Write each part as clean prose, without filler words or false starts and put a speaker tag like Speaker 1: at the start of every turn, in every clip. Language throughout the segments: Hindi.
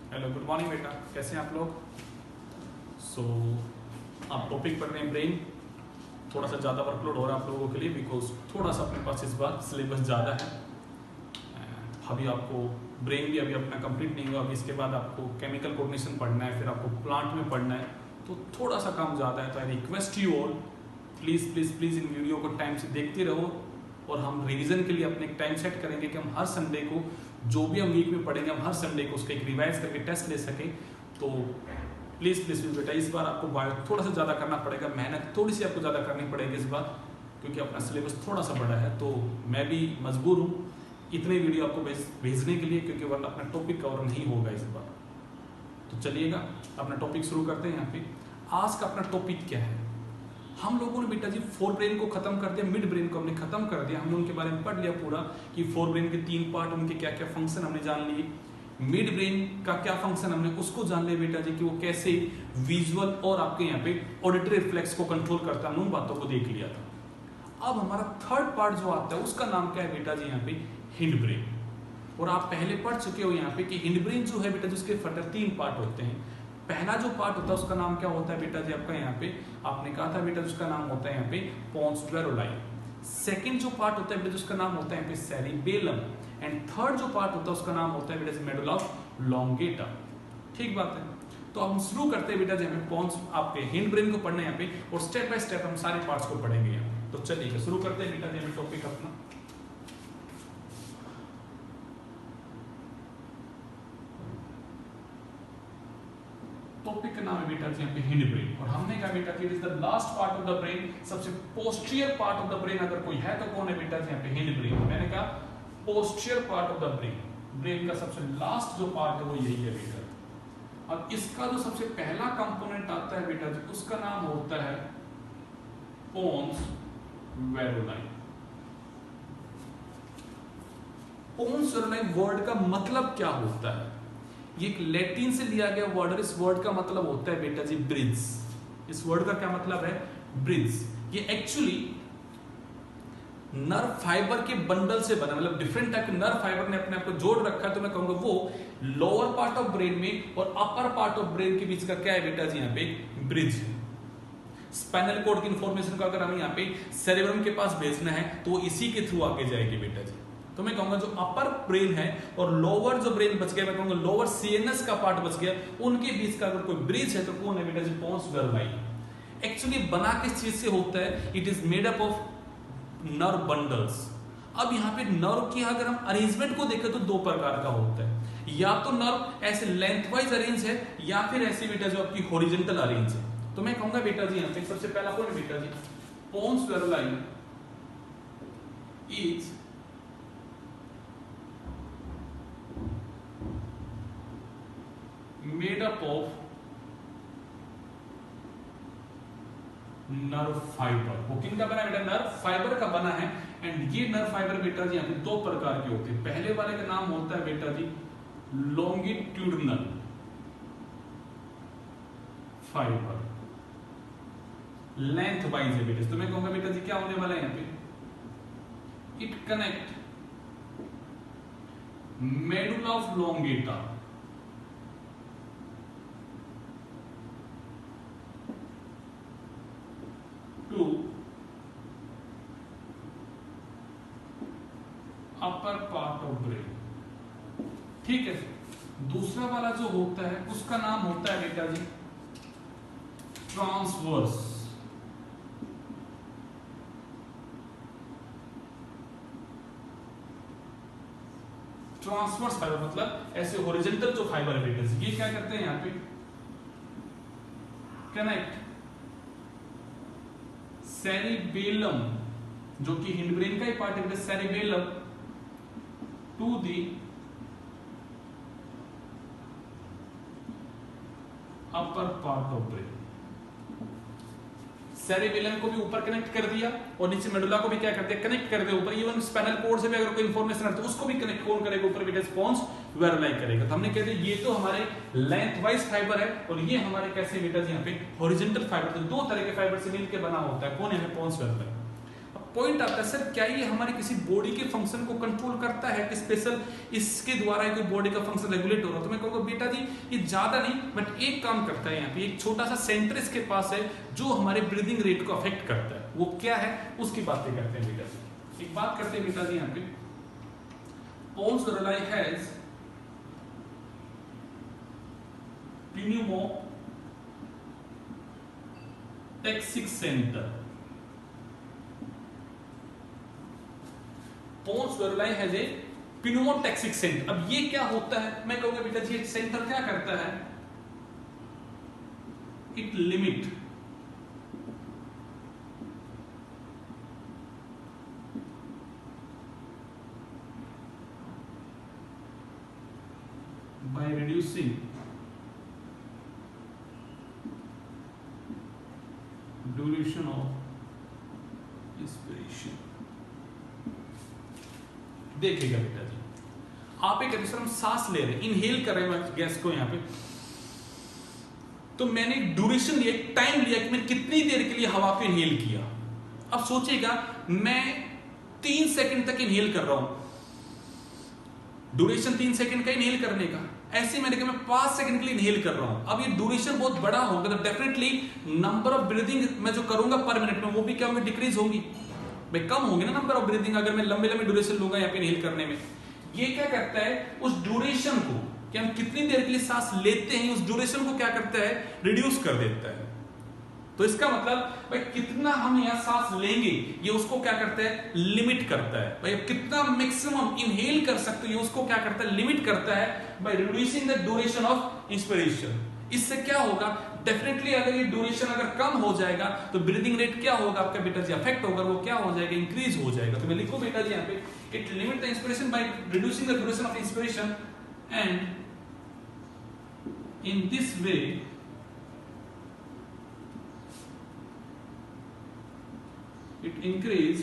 Speaker 1: हेलो गुड मॉर्निंग बेटा, कैसे हैं आप लोग। आप टॉपिक पढ़ रहे हैं ब्रेन। थोड़ा सा ज़्यादा वर्कलोड हो रहा है आप लोगों के लिए बिकॉज थोड़ा सा अपने पास इस बार सिलेबस ज़्यादा है। अभी आपको ब्रेन भी अभी अपना कंप्लीट नहीं हुआ, अभी इसके बाद आपको केमिकल कोऑर्डिनेशन पढ़ना है, फिर आपको प्लांट में पढ़ना है, तो थोड़ा सा काम ज़्यादा है। तो I request you all please please please in video को टाइम से देखते रहो और हम रिवीजन के लिए अपने एक टाइम सेट करेंगे कि हम हर संडे को जो भी हम वीक में पढ़ेंगे हम हर संडे को उसका एक रिवाइज करके टेस्ट ले सकें। तो प्लीज़ प्लीज़ प्लीज़ बेटा, इस बार आपको बायो थोड़ा सा ज़्यादा करना पड़ेगा, मेहनत थोड़ी सी आपको ज़्यादा करनी पड़ेगी इस बार, क्योंकि अपना सिलेबस थोड़ा सा बड़ा है। तो मैं भी मजबूर हूँ इतने वीडियो आपको भेजने के लिए, क्योंकि वरना अपना टॉपिक कवर नहीं होगा इस बार। तो चलिएगा अपना टॉपिक शुरू करते हैं। यहाँ पे आज का अपना टॉपिक क्या है, हम लोगों ने बेटा जी फोर ब्रेन को खत्म कर दिया, मिड ब्रेन को हमने खत्म कर दिया। हमने उनके बारे में पढ़ लिया पूरा कि फोर ब्रेन के तीन पार्ट, उनके क्या क्या फंक्शन हमने जान लिए। मिड ब्रेन का क्या फंक्शन हमने उसको जान लिया बेटा जी कि वो कैसे विजुअल और आपके यहाँ पे ऑडिटरी रिफ्लेक्स को कंट्रोल करता है, हमने उन बातों को देख लिया था। अब हमारा थर्ड पार्ट जो आता है उसका नाम क्या है बेटा जी, यहाँ पे हिंड ब्रेन। और आप पहले पढ़ चुके हो यहाँ पे कि हिंड ब्रेन जो है बेटा जिसके फटर तीन पार्ट होते हैं। पहला जो पार्ट होता है उसका नाम क्या होता है बेटा जी आपका, यहाँ पे आपने कहा था बेटा जिसका नाम होता है यहाँ पे पोन्स वेरोलाइन। सेकंड जो पार्ट होता है बेटा जिसका नाम होता है यहाँ पे सेरिबेलम। एंड थर्ड जो पार्ट होता है उसका नाम होता है बेटा मेडुला लॉन्गेटा। ठीक बात है। तो हम शुरू करते हैं बेटा जी, हमें पोन्स आपके हिंड ब्रेन को पढ़ना है यहाँ पे, और स्टेप बाय स्टेप हम सारे पार्ट्स को पढ़ेंगे यहाँ पे। तो चलिए शुरू करते हैं बेटा जी हमें टॉपिक अपना। टॉपिक का नाम है बेटा जी यहाँ पे हिंड ब्रेन, और हमने कहा बेटा कि it is the last part of the brain, सबसे posterior part of the brain अगर कोई है तो कौन है बेटा जी यहाँ पे हिंड ब्रेन। मैंने कहा posterior part of the brain, brain का सबसे लास्ट जो पार्ट है वो यही है बेटा। अब इसका जो सबसे पहला कंपोनेंट आता है बेटा जी उसका नाम होता है पोन्स वेरोलाइन। पोन्स वेरोलाइन वर्ड का मतलब क्या होता है, ये एक लैटिन से लिया गया वर्ड है। इस वर्ड का मतलब होता है बेटा जी ब्रिज। इस वर्ड का क्या मतलब है, ब्रिज। ये एक्चुअली नर्व फाइबर के बंडल से बना, मतलब डिफरेंट टाइप के नर्व फाइबर ने अपने आप को जोड़ रखा है। तो मैं कहूंगा वो लोअर पार्ट ऑफ ब्रेन में और अपर पार्ट ऑफ ब्रेन के बीच का क्या है बेटा जी यहाँ पे ब्रिज है। स्पाइनल कॉर्ड की इंफॉर्मेशन को अगर हम यहाँ पे सेरेब्रम के पास भेजना है तो वो इसी के थ्रू आगे जाएगी बेटा जी। तो मैं कहूंगा जो अपर ब्रेन है और लोअर जो ब्रेन बच गया, मैं कहूंगा लोअर सीएनएस का पार्ट बच गया, उनके बीच का अगर कोई ब्रिज है तो कौन है बेटा जी पोन्स वेरोलाइन। एक्चुअली बना किस चीज से होता है, it is made up of nerve bundles. अब यहाँ पे नर्व की अगर हम अरेंजमेंट को देखें तो दो प्रकार का होता है, या तो नर्व ऐसे लेंथवाइज अरेंज है या फिर ऐसे बेटा जो आपकी हॉरिजॉन्टल अरेंज है। तो मैं कहूंगा बेटा जी यहाँ पे सबसे पहला कौन है बेटा जी, pons varolii is made up of nerve fibre. वो किन का बना है बेटा, नर्व फाइबर का बना है। एंड ये नर्व फाइबर बेटा जी यहाँ पे दो प्रकार के होते हैं। पहले वाले का नाम होता है बेटा जी लॉन्गिट्यूडनल फाइबर, लेंथ वाइज है बेटा। तो मैं कहूंगा बेटा जी क्या होने वाला है यहाँ पे, it connect medulla oblongata to upper part of brain. ठीक है। दूसरा वाला जो होता है उसका नाम होता है बेटा जी ट्रांसवर्स। ट्रांसवर्स फाइबर मतलब ऐसे हॉरिजॉन्टल जो फाइबर है बेटा जी, ये क्या करते हैं यहाँ पे कनेक्ट सेरिबेलम, जो कि हिंड ब्रेन का ही पार्ट है, cerebellum to the upper part of brain. Cerebellum को भी ऊपर कनेक्ट कर दिया और नीचे मेडुला को भी क्या कर दिया, कनेक्ट कर दिया ऊपर। इवन स्पाइनल कॉर्ड से भी अगर कोई इंफॉर्मेशन आती है उसको भी कनेक्ट कौन करेगा, ऊपर बेटा पोन्स वेरोलाइन करेगा। तो हमने कहते हैं ये तो हमारे लेंथ वाइज फाइबर है और ये हमारे कैसे बेटा जी यहाँ पे हॉरिजॉन्टल फाइबर। तो दो तरह के फाइबर से मिलकर बना होता है, कौन है पोन्स वेरोलाइन। पॉइंट आता है सर क्या ये हमारे किसी बॉडी के फंक्शन को कंट्रोल करता है कि स्पेशल इसके द्वारा कोई बॉडी का फंक्शन रेगुलेट हो रहा है? तो मैं कहूँगा बेटा जी ये ज्यादा नहीं बट एक काम करता है। यहाँ पे एक छोटा सा सेंटर इसके पास है जो हमारे ब्रीदिंग रेट को अफेक्ट करता है। वो क्या है उसकी बातें करते हैं बेटा जी। एक बात करते हैं बेटा जी यहाँ पे, pons dorsi has pneumotaxic center। Pons dorsi has a pneumotaxic center। अब ये क्या होता है? मैं कहूंगा बेटा जी सेंटर क्या करता है? It limit by reducing duration of inspiration। देखिएगा बेटा जी आप एक सर हम सांस ले रहे हैं, इनहेल कर रहे हैं गैस को यहाँ पे, तो मैंने ड्यूरेशन लिया, टाइम लिया कि मैंने कितनी देर के लिए हवा को इनहेल किया। अब सोचिएगा मैं 3 सेकंड तक इनहेल कर रहा हूं, ड्यूरेशन 3 सेकंड का इनहेल करने का। ऐसे मैंने कहा मैं 5 सेकंड के लिए इनहेल कर रहा हूं। अब ये ड्यूरेशन बहुत बड़ा होगा तो डेफिनेटली नंबर ऑफ ब्रीदिंग मैं जो करूंगा पर मिनट में वो भी क्या होंगे? डिक्रीज होंगी भाई, कम होंगे ना नंबर ऑफ ब्रीदिंग अगर मैं लंबे लंबे ड्यूरेशन लूंगा यहाँ पे इनहेल करने में। ये क्या करता है उस ड्यूरेशन को कि हम कितनी देर के लिए सांस लेते हैं उस ड्यूरेशन को क्या करता है? रिड्यूस कर देता है। तो इसका मतलब भाई कितना हम यहां सांस लेंगे ये उसको क्या करता है? लिमिट करता है। भाई कितना मैक्सिमम इनहेल कर सकते हो ये उसको क्या करता है? लिमिट करता है bye reducing the duration of inspiration. इससे क्या होगा? डेफिनेटली अगर ये ड्यूरेशन अगर कम हो जाएगा तो ब्रीदिंग रेट क्या होगा आपका बेटा जी? अफेक्ट होगा, वो क्या हो जाएगा? इंक्रीज हो जाएगा। तो मैं लिखूं बेटा जी यहाँ पे it limit the inspiration by reducing the duration of inspiration and in this way it increase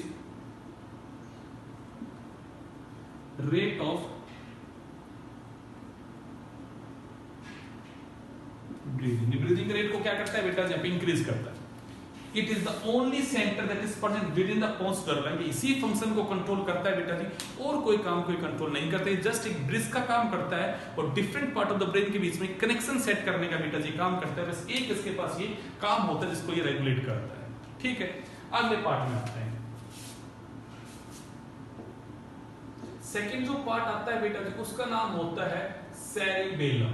Speaker 1: rate of breathing। Breathing rate को क्या करता है बेटा जब इंक्रीज करता है। It is the only centre that is present within the pons dorsi. इसी फंक्शन को कंट्रोल करता है बेटा जी और कोई काम कोई कंट्रोल नहीं करता है, जस्ट एक ब्रिज का काम करता है और different part of the brain के बीच में कनेक्शन सेट करने का बेटा जी काम करता है। बस एक इसके पास ये काम होता है जिसको ये रेगुलेट करता है। ठीक है, अगले पार्ट में आते हैं। सेकंड जो पार्ट आता है बेटा जी उसका नाम होता है सेरिबेलम।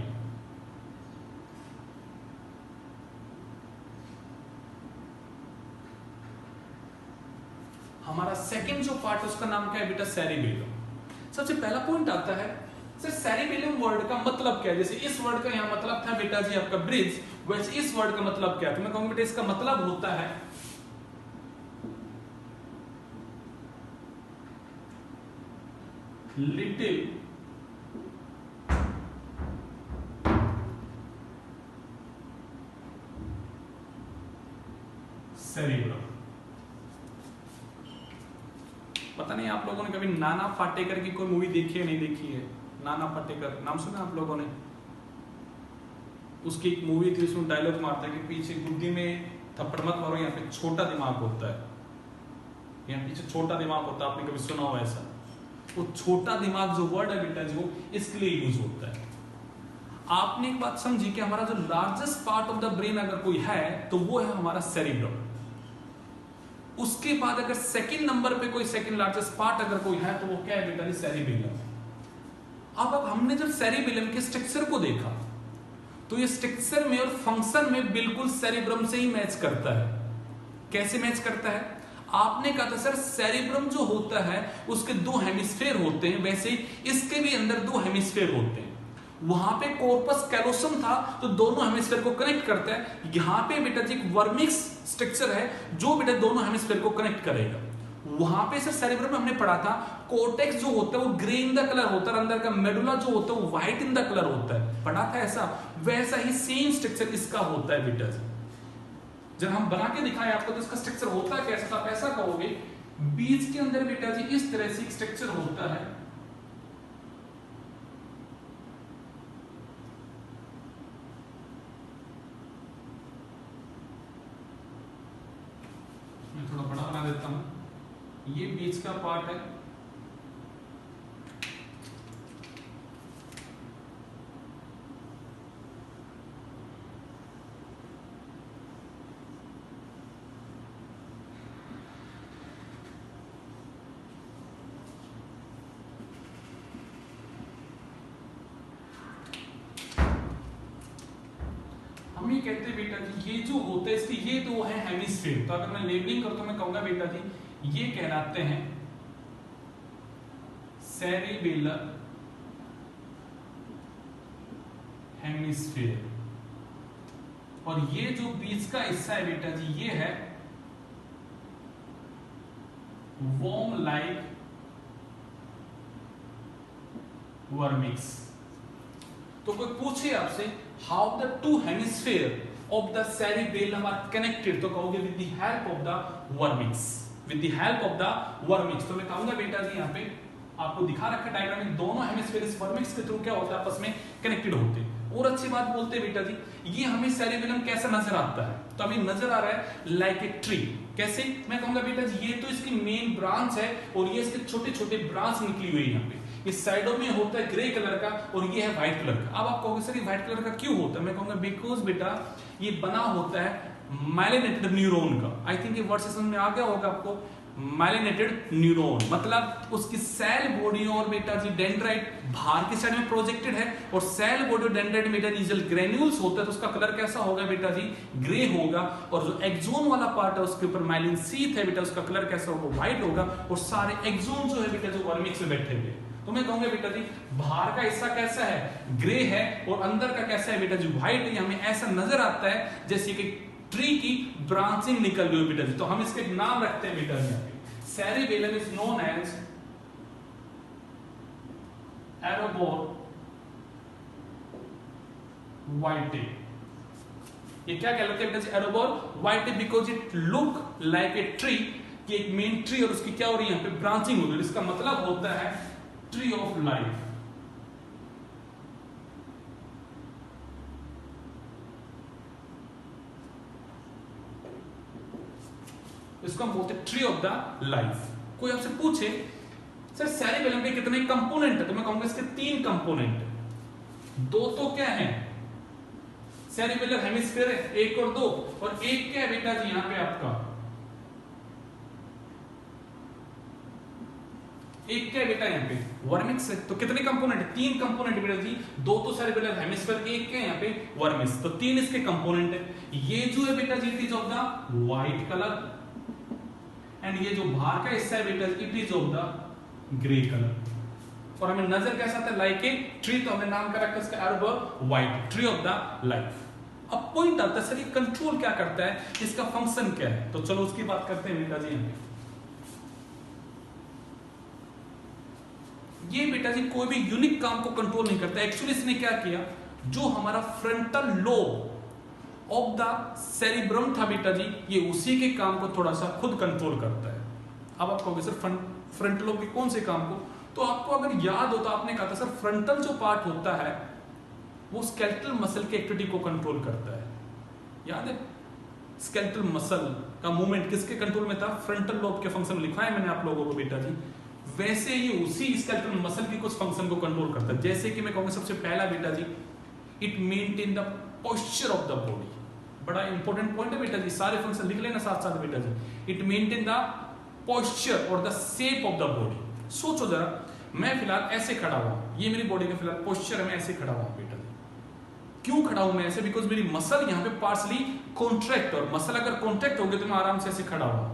Speaker 1: हमारा सेकंड जो पार्ट उसका नाम क्या है बेटा? सेरिबेलम। सबसे पहला पॉइंट आता है सर सेरिबेलम वर्ड का मतलब क्या है? जैसे इस वर्ड का यहां मतलब था बेटा जी आपका ब्रिज, वैसे इस वर्ड का मतलब क्या है? तो मैं कहूंगा बेटा इसका मतलब होता है लिटिल सेरिब्रम। पता नहीं आप लोगों ने कभी नाना पाटेकर की कोई मूवी देखी है नहीं देखी है? नाना पाटेकर नाम सुना आप लोगों ने? उसकी एक मूवी थी उसमें डायलॉग मारता है कि पीछे गुद्दी में थप्पड़ मत मारो, यहाँ पे छोटा दिमाग होता है, यहाँ पीछे छोटा दिमाग होता है। आपने कभी सुना हो ऐसा? वो छोटा दिमाग जो वर्ड है बेटा जो इसके लिए यूज होता है। आपने एक बात समझी कि हमारा जो largest part of the brain अगर कोई है तो वो है हमारा सेरिब्रम। उसके बाद अगर सेकंड नंबर पे कोई सेकंड लार्जेस्ट पार्ट अगर कोई है तो वो क्या है बेटा जी? सेरिबेलम। अब हमने जब सेरिबेलम के स्ट्रक्चर को देखा तो ये स्ट्रक्चर में और फंक्शन में बिल्कुल सेरिब्रम से ही मैच करता है। कैसे मैच करता है? आपने कहा था सर सेरिब्रम जो होता है उसके 2 हेमिस्फेयर होते हैं, वैसे ही इसके भी अंदर 2 हेमिस्फेयर होते हैं। वहां पे कॉर्पस कैलोसम था तो दोनों हेमिस्फेयर को कनेक्ट करता है। यहाँ पे बेटा जी एक वर्मिक्स स्ट्रक्चर है जो बेटा दोनों हेमिस्फेयर को कनेक्ट करेगा। वहां पे सर सेरिब्रम में हमने पढ़ा था कोर्टेक्स जो होता है वो ग्रे इन द कलर होता है, अंदर का मेडुला जो होता है वो व्हाइट इन द कलर होता है। पढ़ा था ऐसा? वैसा ही सेम स्ट्रक्चर इसका होता है बेटा जी। जब हम बना के दिखाएं आपको तो इसका स्ट्रक्चर होता है कैसा? आप ऐसा कहोगे बीज के अंदर बेटा जी इस तरह से एक स्ट्रक्चर होता है। मैं थोड़ा बड़ा बना देता हूं। ये बीच का पार्ट है, हम ये कहते हैं बेटा जी ये जो होता है इसके ये दो है हेमिस्फीयर। तो अगर मैं लेबलिंग करता हूं मैं कहूंगा बेटा जी ये कहलाते हैं सेरिबेलर हेमिस्फीयर, और ये जो बीच का हिस्सा है बेटा जी ये है वॉर्म लाइक वर्मिक्स। तो कोई पूछे आपसे how the two hemisphere of the cerebellum are connected, तो कहोगे with the help of the vermis, with the help of the vermis. तो मैं कहूंगा बेटा जी यहाँ पे आपको दिखा रखा डायग्राम में दोनों हेमिस्फीयर इस वर्मिक्स के थ्रू क्या होता है आपस में कनेक्टेड होते हैं। और अच्छी बात बोलते हैं बेटा जी ये हमें सेरिबेलम कैसा नजर आता है, तो हमें नजर आ रहा है लाइक ए ट्री। कैसे? मैं कहूंगा बेटा जी ये तो इसकी मेन ब्रांच है और ये इसके छोटे छोटे ब्रांच निकली हुई है यहाँ पे, इस साइडों में होता है ग्रे कलर का और ये है व्हाइट कलर का। अब आप कहोगे सर ये व्हाइट कलर का क्यों होता है? मैं कहूंगा बिकॉज बेटा ये बना होता है माइलिनेटेड न्यूरॉन का। आई थिंक ये वर्ड समझ में आ गया होगा आपको। माइलिनेटेड न्यूरॉन मतलब उसकी सेल बॉडी और बेटा जी डेंड्राइट बाहर की साइड में प्रोजेक्टेड है, और सेल बॉडी और डेंड्राइट में बेटा ग्रेन्यूल्स होता है तो उसका कलर कैसा होगा बेटा जी ग्रे होगा, और जो एक्सोन वाला पार्ट है उसके ऊपर माइलिन शीथ है बेटा उसका कलर कैसा होगा व्हाइट होगा, और सारे एक्सोन जो है बेटा जो वर्मिक्स में बैठे हुए। तो मैं कहूंगा बेटा जी बाहर का हिस्सा कैसा है ग्रे है और अंदर का कैसा है बेटा जी व्हाइट है। हमें ऐसा नजर आता है जैसे कि ट्री की ब्रांचिंग निकल गई बेटा जी। तो हम इसके नाम रखते हैं बेटा जी cerebellum is known as arbor vitae. ये क्या कहलाते हैं बेटा जी arbor vitae because it look like a tree, कि एक मेन ट्री और उसकी क्या हो रही है यहाँ पे ब्रांचिंग हो रही है। इसका मतलब होता है ट्री ऑफ लाइफ। इसको हम बोलते हैं ट्री ऑफ द लाइफ। कोई आपसे पूछे सर सेरिबेलम के कितने कंपोनेंट है, तो मैं कहूंगा इसके 3 कंपोनेंट है। 2 तो क्या है सेरिबेलर हेमिस्फीयर है 1 और 2, और एक क्या है बेटा जी यहां पे आपका एक क्या है बेटा यहाँ पे वर्मिक्स है। तो कितने कंपोनेंट है? 3 कंपोनेंट बेटा जी। 2 तो सेरिबेलर हेमिस्फीयर, एक क्या है यहाँ पे वर्मिक्स, तो 3 इसके कंपोनेंट है। ये जो है बेटा जी it is of the white colour, and ये जो बाहर का हिस्सा है बेटा it is of the grey colour. और हमें नजर कैसा आता है लाइक ए ट्री, तो हमने नाम का रखा इसका arbor vitae, tree of the life. अब पॉइंट आता है सर ये कंट्रोल क्या करता है, इसका फंक्शन क्या है, तो चलो उसकी बात करते हैं बेटा जी। ये बेटा जी कोई भी यूनिक काम को कंट्रोल नहीं करता। एक्चुअली इसने क्या किया, जो हमारा frontal lobe of the cerebrum था बेटा जी ये उसी के काम को थोड़ा सा खुद कंट्रोल करता है। अब आप कहोगे सर फ्रंटल लोब के कौन से काम को, तो आपको अगर याद हो तो आपने कहा था सर फ्रंटल जो पार्ट होता है वो स्केलेटल मसल की एक्टिविटी को कंट्रोल करता है। याद है स्केलेटल मसल का मूवमेंट किसके कंट्रोल में था, फ्रंटल लोब के फंक्शन में लिखा है मैंने आप लोगों को बेटा जी। वैसे ये उसी स्केलेटल मसल की कुछ फंक्शन को कंट्रोल करता है। जैसे कि मैं कहूंगा सबसे पहला बेटा जी it maintain the posture of the body. बड़ा इंपॉर्टेंट पॉइंट है बेटा जी, सारे फंक्शन लिख लेना साथ साथ बेटा जी। इट मेंटेन द पोस्चर और the shape of the body. सोचो जरा, मैं फिलहाल ऐसे खड़ा हुआ, ये मेरी बॉडी का फिलहाल पोस्चर है, मैं ऐसे खड़ा हुआ बेटा जी। क्यों खड़ा हूं मैं ऐसे, बिकॉज मेरी मसल यहाँ पे पार्सली कॉन्ट्रैक्ट, और मसल अगर कॉन्ट्रैक्ट हो गए तो मैं आराम से ऐसे खड़ा हुआ।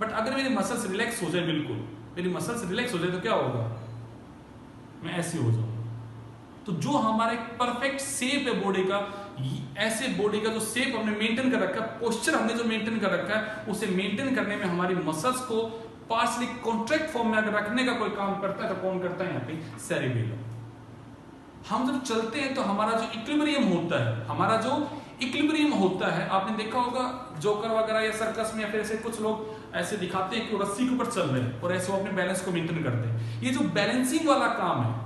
Speaker 1: बट अगर मेरी मसल्स रिलैक्स हो जाए, बिल्कुल मेरी मसल्स रिलैक्स हो जाए तो क्या होगा, मैं ऐसे हो जाऊंगा। तो जो हमारा एक परफेक्ट शेप है बॉडी का, ऐसे बॉडी का जो शेप हमने मेंटेन कर रखा है, पोस्चर हमने जो मेंटेन कर रखा है, उसे मेंटेन करने में हमारी मसल्स को पार्सली कॉन्ट्रैक्ट फॉर्म में अगर रखने का कोई काम करता है तो कौन करता है यहाँ पे, सेरिबेलम। हम जब चलते हैं तो हमारा जो इक्विलिब्रियम होता है, हमारा जो इक्विलिब्रियम होता है, आपने देखा होगा जोकर वगैरह या सर्कस में या फिर ऐसे कुछ लोग ऐसे दिखाते हैं कि वो रस्सी के ऊपर चल रहे हैं और ऐसे वो अपने बैलेंस को मेंटेन करते हैं। ये जो बैलेंसिंग वाला काम है,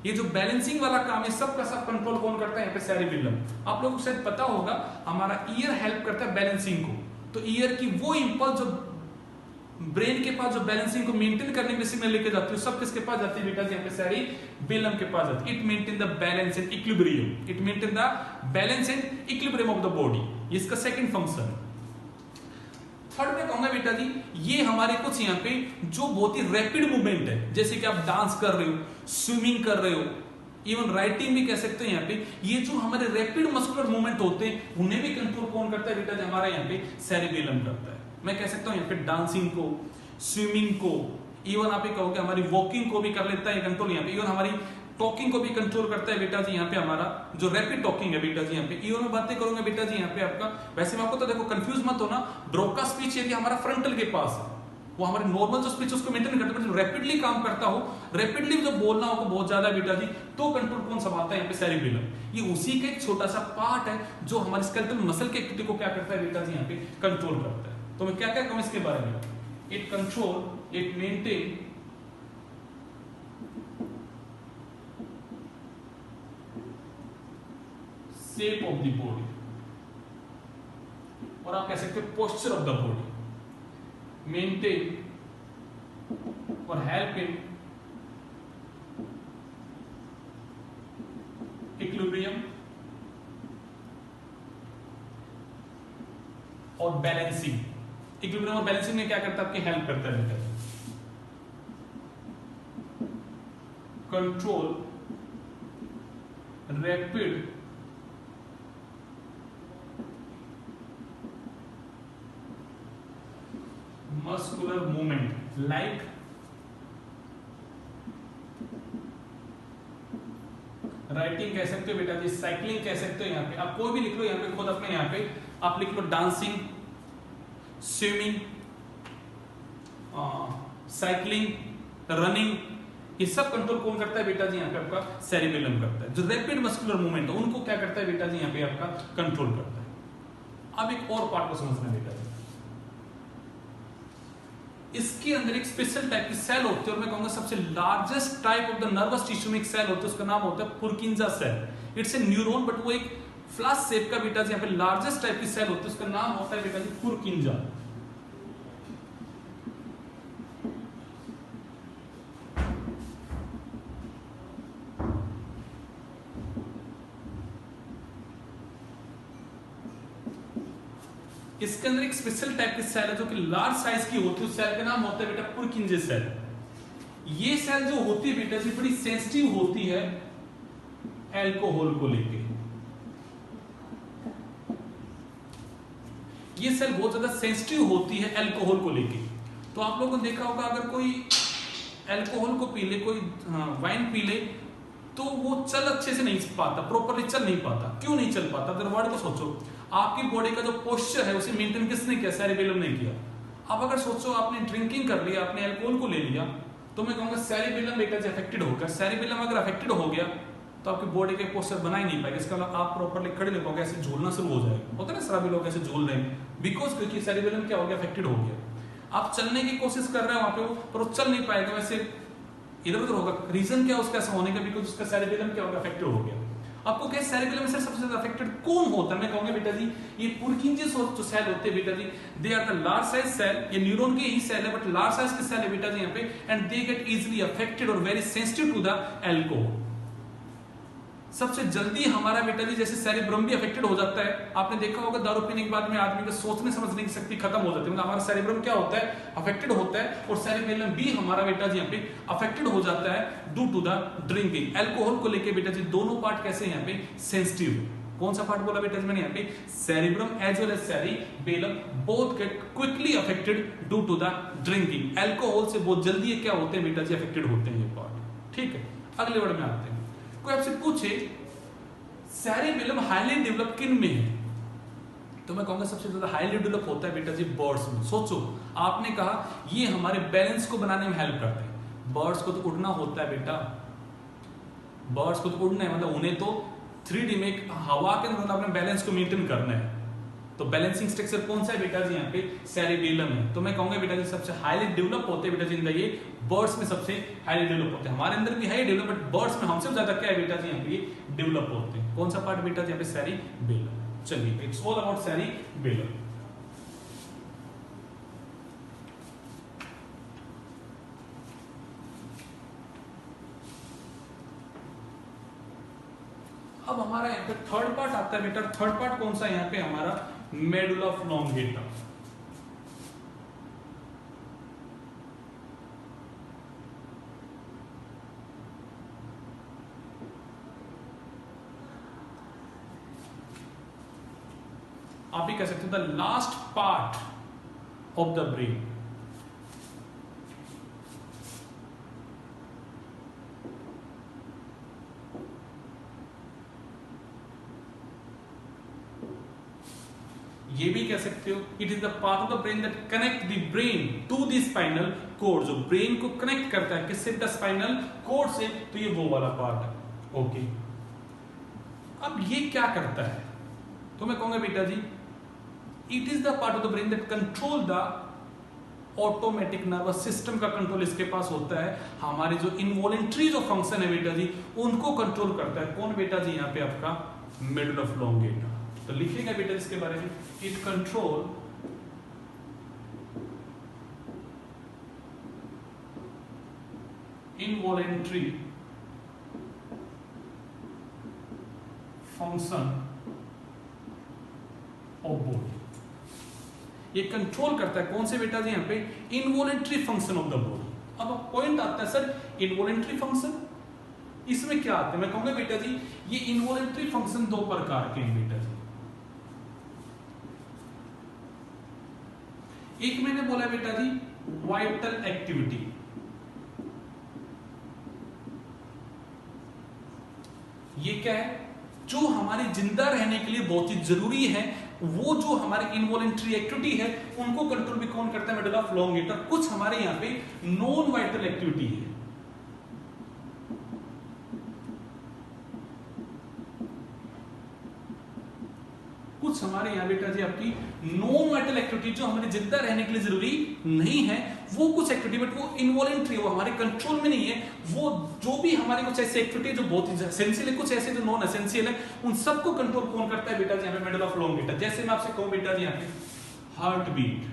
Speaker 1: ये जो बैलेंसिंग वाला काम है, सब का सब कंट्रोल कौन करता है यहाँ पे, सेरिबेलम। आप लोगों को शायद पता होगा हमारा ईयर हेल्प करता है बैलेंसिंग को। तो ईयर की वो इंपल्स जो ब्रेन के पास जो बैलेंसिंग को मेंटेन करने के सिग्नल लेके जाती है सब किसके पास जाती है बेटा जी, यहाँ पे सेरिबेलम के पास जाती है। It maintain the balance and equilibrium, it maintain the balance and equilibrium of the body, ये इसका सेकंड फंक्शन है। थर्ड में कहूंगा बेटा जी, ये हमारे कुछ यहाँ पे जो बहुत ही रैपिड मूवमेंट है, जैसे कि आप डांस कर रहे हो, स्विमिंग कर रहे हो, इवन राइटिंग भी कह सकते हैं यहाँ पे, ये जो हमारे रैपिड मस्कुलर मूवमेंट होते हैं उन्हें भी कंट्रोल कौन करता है बेटा जी, हमारा यहाँ पे सेरिबेलम करता है। मैं कह सकता हूँ यहाँ पे डांसिंग को, स्विमिंग को, इवन आप ये कहोगे हमारी वॉकिंग को भी कर लेता है कंट्रोल यहाँ पे, इवन हमारी टॉकिंग को भी कंट्रोल करता है बेटा जी यहाँ पे, हमारा जो रैपिड टॉकिंग है बेटा जी यहाँ पे। इवन मैं बातें करूंगा बेटा जी यहाँ पे आपका, वैसे में आपको तो देखो कंफ्यूज मत होना, ब्रोका स्पीच यदि हमारा फ्रंटल के पास है, वो हमारे नॉर्मल जो स्पीच उसको मेंटेन करता है, जो रैपिडली काम करता हो, रैपिडली जब बोलना हो बहुत ज्यादा बेटा जी, तो कंट्रोल कौन संभालता है यहाँ पे, सेरिबेलम। ये उसी का एक छोटा सा पार्ट है जो हमारे स्केलेटल मसल के एक्टिविटी को क्या करता है बेटा जी यहाँ पे, कंट्रोल करता है। तो मैं क्या क्या कहूं इसके बारे में, it control, it maintain shape of the body, और आप कह सकते हो posture of the body, maintain और हेल्प इन इक्विलिब्रियम और बैलेंसिंग। इक्विलिब्रियम और बैलेंसिंग में क्या करता है, आपकी हेल्प करता है बेटा। Control rapid muscular movement like writing कह सकते हो बेटा जी, साइकिलिंग कह सकते हो यहाँ पे, आप कोई भी लिख लो यहाँ पे, खुद अपने यहाँ पे आप लिख लो डांसिंग, स्विमिंग, साइकिलिंग, रनिंग, ये सब कंट्रोल कौन करता है बेटा जी यहाँ पे, आपका सेरिबेलम करता है। जो रैपिड मस्कुलर मूवमेंट है उनको क्या करता है बेटा जी यहाँ पे, आपका कंट्रोल करता है। अब एक और पार्ट को समझना बेटा जी, इसके अंदर एक स्पेशल टाइप की सेल होती है, और मैं कहूंगा सबसे largest type of the nervous tissue में एक सेल होता है, उसका नाम होता है Purkinje cell. It's a neuron, but वो एक फ्लैश शेप का बेटा जी यहाँ पे लार्जेस्ट टाइप की सेल होती है, उसका नाम होता है बेटा जी पुरकिंजा। इसके अंदर एक स्पेशल टाइप की सेल है जो कि लार्ज साइज की होती है, उस सेल का नाम होता है बेटा पुरकिंजे सेल। ये सेल जो होती है बेटा जी बड़ी सेंसिटिव होती है अल्कोहल को लेके। ये सेल बहुत ज्यादा सेंसिटिव होती है अल्कोहल को लेके। तो आप लोगों ने देखा होगा अगर कोई अल्कोहल को पी ले, कोई वाइन पी ले, तो वो चल अच्छे से नहीं पाता, प्रॉपरली चल नहीं पाता। क्यों नहीं चल पाता? अगर वर्ड को सोचो, आपकी बॉडी का जो पोस्चर है उसे मेंटेन किसने किया? सेरिबेलम ने किया। अब अगर सोचो आपने ड्रिंकिंग कर लिया, आपने अल्कोहल को ले लिया, तो मैं कहूंगा सेरिबेलम बेटा से अफेक्टेड होगा। सेरिबेलम अगर अफेक्टेड हो गया तो आपकी बॉडी के पोस्चर बना ही नहीं पाएगा। इसका मतलब आप प्रॉपरली खड़े नहीं पाओगे, ऐसे झूलना शुरू हो जाएगा। होता है ना सभी लोग ऐसे झूल रहे हैं, बिकॉज क्योंकि सेरिबेलम क्या हो गया? अफेक्टेड हो गया। आप चलने की कोशिश कर रहे हैं वहां पे वो, पर वो चल नहीं पाएगा, वैसे इधर उधर होगा। रीजन क्या उसका ऐसा होने का? बिकॉज उसका सेरिबेलम क्या होगा? अफेक्टेड हो गया। आपको क्या सेरिबेलम से सबसे ज्यादा अफेक्टेड कौन होता है? मैं कहूंगा बेटा जी ये पुरकिंजे जो सेल होते हैं बेटा जी, they are the large size cell. ये न्यूरॉन के ही सेल है बट लार्ज साइज के सेल है बेटा जी यहाँ पे, and they get easily affected और very sensitive to the alcohol. सबसे जल्दी हमारा बेटा जी जैसे सेरिब्रम भी अफेक्टेड हो जाता है। आपने देखा होगा दारू पीने के बाद में आदमी का सोचने समझने की शक्ति खत्म हो जाती है, मतलब हमारा सेरिब्रम क्या होता है? अफेक्टेड होता है। और सेरिबेलम भी हमारा बेटा जी यहाँ पे अफेक्टेड हो जाता है due to the drinking. Alcohol को लेके बेटा जी दोनों पार्ट कैसे यहाँ पे सेंसिटिव। कौन सा पार्ट बोला बेटा जी मैंने यहाँ पे? Cerebrum as well as cerebellum both get quickly affected due to the drinking. Alcohol से बहुत जल्दी क्या होते हैं बेटा जी? अफेक्टेड होते हैं ये पार्ट। ठीक है, अगले वर्ड में आते हैं। कोई आपसे पूछे सेरिबेलम हाईली डेवलप किन में है, तो मैं कहूंगा सबसे ज्यादा हाईली डेवलप होता है बेटा जी बर्ड्स में। सोचो, आपने कहा ये हमारे बैलेंस को बनाने में हेल्प करते हैं। बर्ड्स को तो उड़ना होता है बेटा, बर्ड्स को तो उड़ना है, मतलब उन्हें तो 3D में हवा के अंदर अपने बैलेंस को मेंटेन करना है। तो बैलेंसिंग स्ट्रक्चर कौन सा है बेटा जी? यहाँ पे सेरिबेलम है। तो मैं कहूंगा बेटा जी सबसे हाईली डेवलप होते हैं बेटा जी ये बर्ड्स में, सबसे हाईली डेवलप होते हैं। हमारे अंदर भी है डेवलप, बट बर्ड्स में हमसे ज्यादा क्या है बेटा जी यहाँ पे डेवलप होते हैं। कौन सा पार्ट बेटा जी यहाँ पे? सेरिबेलम। चलिए, इट्स ऑल अबाउट सेरिबेलम। अब हमारा यहाँ पे थर्ड पार्ट आता है बेटा। थर्ड पार्ट कौन सा यहाँ पे हमारा? Medulla oblongata. आप भी कह सकते हो the last part of the brain. ये भी कह सकते हो it is the part of the brain that connect the brain to the spinal cord. जो ब्रेन को कनेक्ट करता है किससे? द स्पाइनल कोड से। तो ये वो वाला पार्ट है। ओके, अब ये क्या करता है? तो मैं कहूंगा बेटा जी it is the part of the brain that control the automatic nervous system का कंट्रोल इसके पास होता है। हमारे जो इनवॉलेंट्री जो फंक्शन है बेटा जी उनको कंट्रोल करता है कौन बेटा जी? यहाँ पे आपका मेडुला ऑब्लोंगेटा। तो लिखेगा बेटा इसके बारे में, it control involuntary function of body. ये कंट्रोल करता है कौन से बेटा जी? यहाँ पे involuntary function of the body. अब पॉइंट आता है सर इनवॉलेंट्री फंक्शन, इसमें क्या आता है? मैं कहूंगा बेटा जी ये इनवॉलेंट्री फंक्शन दो प्रकार के हैं बेटा जी। एक मैंने बोला बेटा जी वाइटल एक्टिविटी। ये क्या है? जो हमारे जिंदा रहने के लिए बहुत ही जरूरी है, वो जो हमारे इनवॉलेंट्री एक्टिविटी है उनको कंट्रोल भी कौन करता है? Medulla oblongata. कुछ हमारे यहाँ पे नॉन वाइटल एक्टिविटी है। कुछ हमारे यहाँ बेटा जी आपकी नॉन वाइटल एक्टिविटी जो हमारे जिंदा रहने के लिए जरूरी नहीं है, वो कुछ एक्टिविटी बट वो इनवॉलेंट्री, वो हमारे कंट्रोल में नहीं है। वो जो भी हमारे कुछ ऐसे एक्टिविटी जो बहुत ही एसेंशियल है, कुछ ऐसे जो नॉन एसेंशियल है, उन सबको कंट्रोल कौन करता है बेटा जी? यहाँ पे मेडुला ऑब्लोंगेटा। जैसे मैं आपसे कहूं बेटा जी यहाँ पे हार्ट बीट,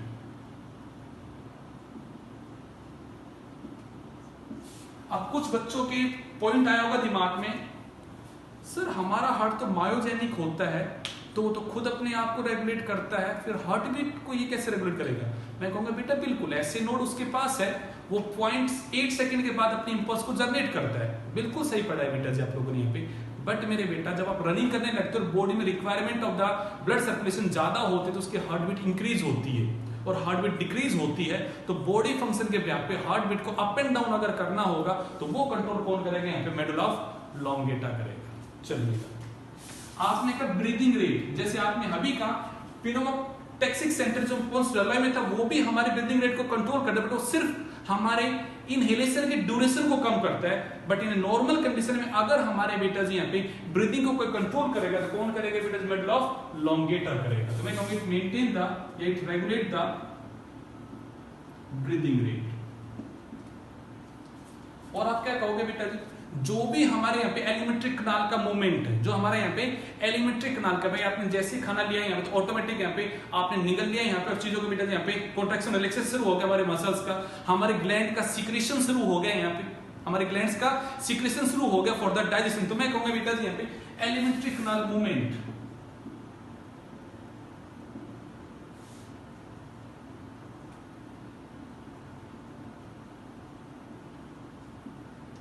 Speaker 1: अब कुछ बच्चों के पॉइंट आया होगा दिमाग में, सर हमारा हार्ट तो मायोजेनिक होता है तो वो तो खुद अपने आप को रेगुलेट करता है, फिर हार्ट बीट को ये कैसे रेगुलेट करेगा? मैं कहूंगा बेटा बिल्कुल ऐसे नोड उसके पास है, वो 0.8 सेकंड के बाद अपने इंपल्स को जनरेट करता है। बिल्कुल सही पढ़ा है बेटा जी आप लोगों ने यहाँ पे। बट मेरे बेटा जब आप रनिंग करने लगते हो बॉडी में requirement of the blood circulation ज्यादा होती है तो उसकी हार्ट बीट इंक्रीज होती है, और हार्ट बीट डिक्रीज होती है तो बॉडी फंक्शन के ब्याह पे हार्ट बीट को अप एंड डाउन अगर करना होगा तो वो कंट्रोल कौन करेगा? यहाँ पे मेडुला ऑब्लोंगेटा करेगा। चलिए आपने कहा ब्रीदिंग रेट, जैसे आपने अभी कहा पिनोमोटैक्सिक सेंटर जो पोस्ट में था वो भी हमारे ब्रीदिंग रेट को कंट्रोल करता है, बट वो सिर्फ हमारे इनहेलेशन के ड्यूरेशन को कम करता है। बट इन नॉर्मल कंडीशन में अगर हमारे बेटा जी यहाँ पे ब्रीदिंग को कोई कंट्रोल करेगा तो कौन करेगा बेटा? मेडुला ऑब्लोंगेटा करेगा। तो मैं कहूंगा इट मेंटेन द या it regulate the breathing rate. और आप क्या कहोगे बेटा जी? जो भी हमारे यहाँ पे एलिमेंट्री कनाल का मूवमेंट है, जो हमारे यहाँ पे एलिमेंट्री कनाल का, भाई आपने जैसे खाना लिया यहाँ पे तो ऑटोमेटिक यहाँ पे आपने निगल लिया यहाँ पे, और चीजों के बेटा यहाँ पे कॉन्ट्रैक्शन रिलैक्सेशन शुरू हो गया, हमारे मसल्स का, हमारे ग्लैंड का सीक्रेशन शुरू हो गया यहाँ पे, हमारे ग्लैंड्स का सीक्रेशन शुरू हो गया फॉर द डाइजेशन। तो मैं कहूंगा बेटा जी यहाँ पे एलिमेंट्री कनाल मूवमेंट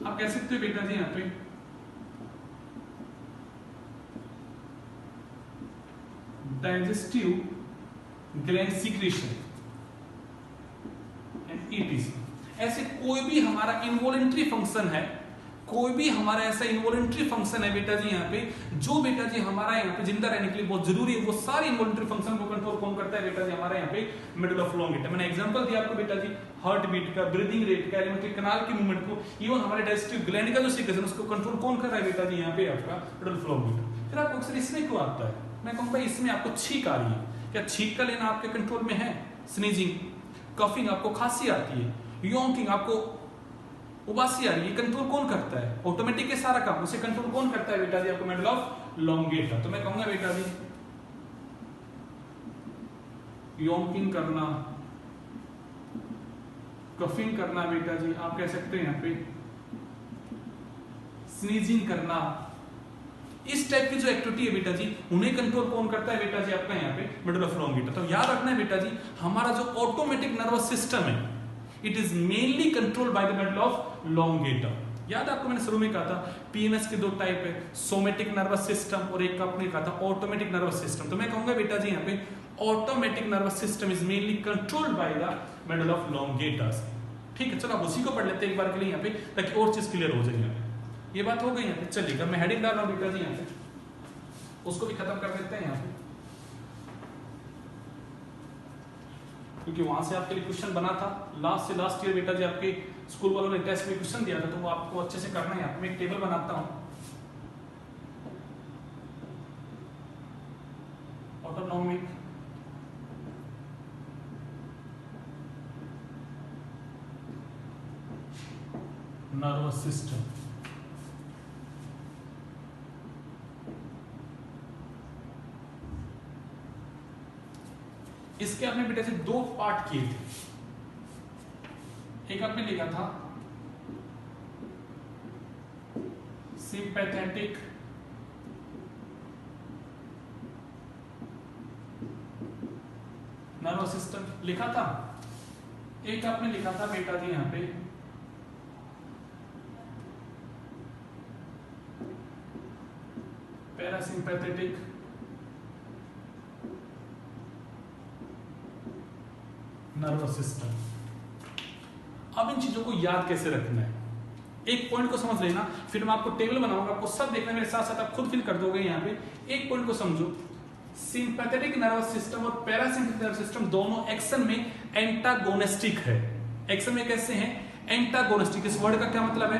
Speaker 1: आप कह सकते हो बेटा जी यहाँ पे digestive gland secretion and etc. ऐसे कोई भी हमारा इनवॉलेंट्री फंक्शन है, कोई भी हमारा ऐसा इनवॉलेंट्री फंक्शन है बेटा जी यहाँ पे जो बेटा जी हमारा यहाँ पे जिंदा रहने के लिए बहुत जरूरी है, वो सारे इनवॉलेंट्री फंक्शन को कंट्रोल कौन करता है बेटा जी? हमारा यहाँ पे मेडुला ऑब्लोंगेटा। मैंने एग्जांपल दिया आपको बेटा जी हार्ट बीट का, ब्रीदिंग रेट का, एलिमेंट्री कनाल की मूवमेंट को, इवन हमारे डाइजेस्टिव ग्लैंड का जो सीक्रेशन उसको कंट्रोल कौन कर रहा है बेटा जी? यहाँ पे आपका मेडुला ऑब्लोंगेटा। फिर आपको अक्सर इसमें क्यों आता है? मैं कहूँगा इसमें आपको छींक आ रही है, क्या छींक का लेना आपके कंट्रोल में है? स्नीजिंग, कफिंग, आपको खांसी आती है, योंकिंग, आपको उबासी आ रही है, कंट्रोल कौन करता है? ऑटोमेटिक है सारा काम, उसे कंट्रोल कौन करता है बेटा जी? आपको मेडुला ऑब्लोंगेटा। तो मैं कहूंगा बेटा जी योंकिंग करना, कफिंग करना बेटा जी आप कह सकते हैं यहाँ पे, स्नीजिंग करना, इस टाइप की जो एक्टिविटी है बेटा जी, उन्हें कंट्रोल कौन करता है बेटा जी, आपका यहाँ पे मेडुला ऑफ लॉन्गिटा। तो याद रखना है बेटा जी, हमारा जो ऑटोमेटिक नर्वस सिस्टम है, it is mainly controlled by the medulla oblongata. याद आपको मैंने शुरू में कहा था पीएमएस के दो टाइप है, सोमेटिक नर्वस सिस्टम और एक आपने कहा था ऑटोमेटिक नर्वस सिस्टम। तो मैं कहूंगा बेटा जी यहाँ पे automatic nervous system is mainly controlled by the medulla oblongata. ठीक है, चलो आप उसी को पढ़ लेते हैं एक बार के लिए यहाँ पे, ताकि और चीज क्लियर हो जाए। यहाँ पे ये बात हो गई यहाँ पे। चलिएगा मैं हेडिंग डाल रहा हूँ बेटा जी यहाँ पे, उसको भी खत्म कर देते हैं यहाँ पे, क्योंकि वहां से आपके लिए क्वेश्चन बना था लास्ट से लास्ट ईयर बेटा जी, आपके स्कूल वालों ने टेस्ट में क्वेश्चन दिया था, तो वो आपको अच्छे से करना है। यहाँ पे मैं एक टेबल बनाता हूँ, ऑटोनॉमिक नर्वस सिस्टम। इसके आपने बेटा से दो पार्ट किए थे। एक आपने लिखा था सिंपैथेटिक नर्वस सिस्टम लिखा था, एक आपने लिखा था बेटा जी यहां पे पैरासिम्पैथेटिक नर्वस सिस्टम। अब इन चीजों को याद कैसे रखना है, एक पॉइंट को समझ लेना, फिर मैं आपको टेबल बनाऊंगा, आपको सब देखना मेरे साथ साथ, आप खुद फिल कर दोगे। यहाँ पे एक पॉइंट को समझो, सिंपैथेटिक नर्वस सिस्टम और पैरासिम्पैथेटिक नर्वस सिस्टम दोनों एक्शन में एंटागोनिस्टिक है। एक्शन में कैसे हैं? एंटागोनिस्टिक। इस वर्ड का क्या मतलब है?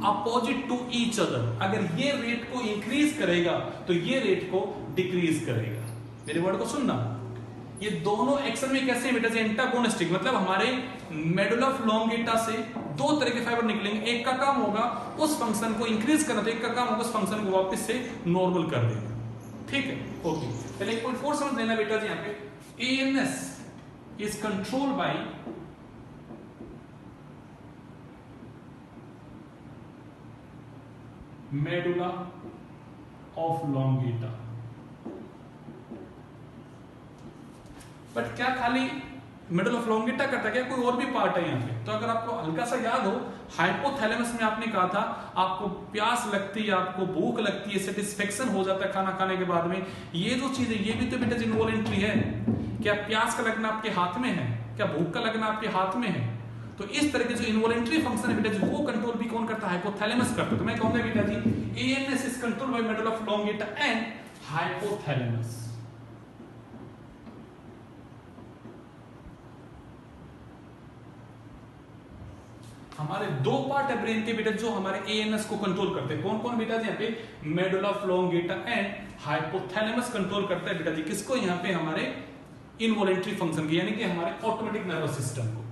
Speaker 1: Opposite to each other. अगर ये रेट को इंक्रीज करेगा तो ये रेट को डिक्रीज करेगा। मेरे वर्ड को सुनना, ये दोनों एक्शन में कैसे हैं बेटा जी? एंटागोनिस्टिक। मतलब हमारे मेडुला ऑफ लॉन्गिटा से दो तरह के फाइबर निकलेंगे, एक का काम होगा उस फंक्शन को इंक्रीज करना, तो एक का काम होगा उस फंक्शन को वापस से नॉर्मल कर देना। ठीक है, ओके। पहले एक पॉइंट और समझ लेना बेटा जी, यहाँ पे ANS is controlled by medulla oblongata. But क्या खाली मेडुला ऑफ लॉन्गिटा करता है क्या? कोई और भी पार्ट है यहाँ पे। तो अगर आपको हल्का सा याद हो, हाइपोथैलेमस में आपने कहा था आपको प्यास लगती है, आपको भूख लगती है, सेटिस्फेक्शन हो जाता है खाना खाने के बाद में। ये जो चीज है ये भी तो बेटा जी इनवॉलंटरी है। क्या प्यास का लगना आपके हाथ में है? क्या भूख का लगना आपके हाथ में है? तो इस तरह के जो इनवॉलंटरी फंक्शन है बेटा जी, वो कंट्रोल भी कौन करता है? हाइपोथैलेमस करता है। तो मैं कहूंगा बेटा जी ANS is controlled by medulla oblongata and hypothalamus. हमारे दो पार्ट है ब्रेन के बेटा जो हमारे एएनएस को कंट्रोल करते हैं। कौन कौन बेटा जी? यहाँ पे medulla oblongata and hypothalamus control करता है बेटा जी किसको? यहाँ पे हमारे इनवॉलंटरी फंक्शन की, यानी कि हमारे ऑटोमेटिक नर्वस सिस्टम को।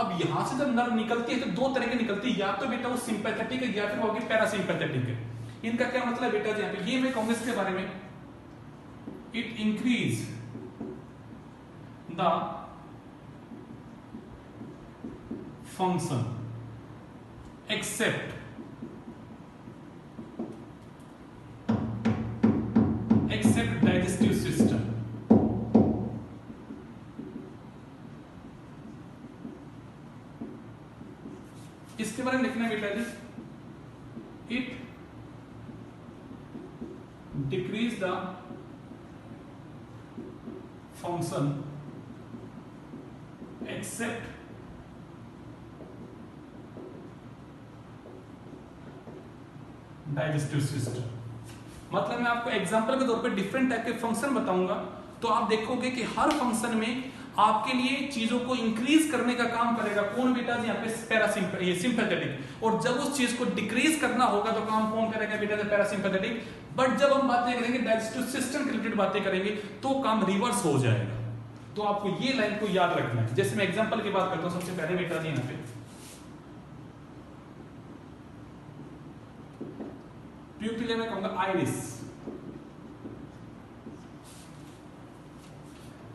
Speaker 1: अब यहां से जब नर्व निकलती है तो दो तरह की निकलती है, या तो बेटा वो सिंपैथेटिक है या फिर होगी पैरासिम्पैथेटिक है। इनका क्या मतलब बेटा जी? यहाँ पे ये मैं कहूंगा इसके बारे में, it increase the function except digestive system। इसके बारे में लिखना है बेटा जी, it decrease the function except digestive system. मतलब मैं आपको एग्जांपल के तौर पे डिफरेंट टाइप के फंक्शन बताऊंगा, तो आप देखोगे कि हर फंक्शन में आपके लिए चीजों को इंक्रीज करने का काम करेगा कौन बेटा जी? यहाँ पे ये सिंपैथेटिक। और जब उस चीज को डिक्रीज करना होगा तो काम कौन करेगा बेटा जी? पैरासिम्पैथेटिक। बट जब हम बातें करेंगे डाइजेस्टिव सिस्टम के रिलेटेड बातें करेंगे तो काम रिवर्स हो जाएगा। तो आपको ये लाइन को याद रखना है। जैसे मैं एग्जाम्पल की बात करता हूँ, सबसे पहले बेटा जी यहाँ पे प्यूपिल में कहूंगा आइरिस।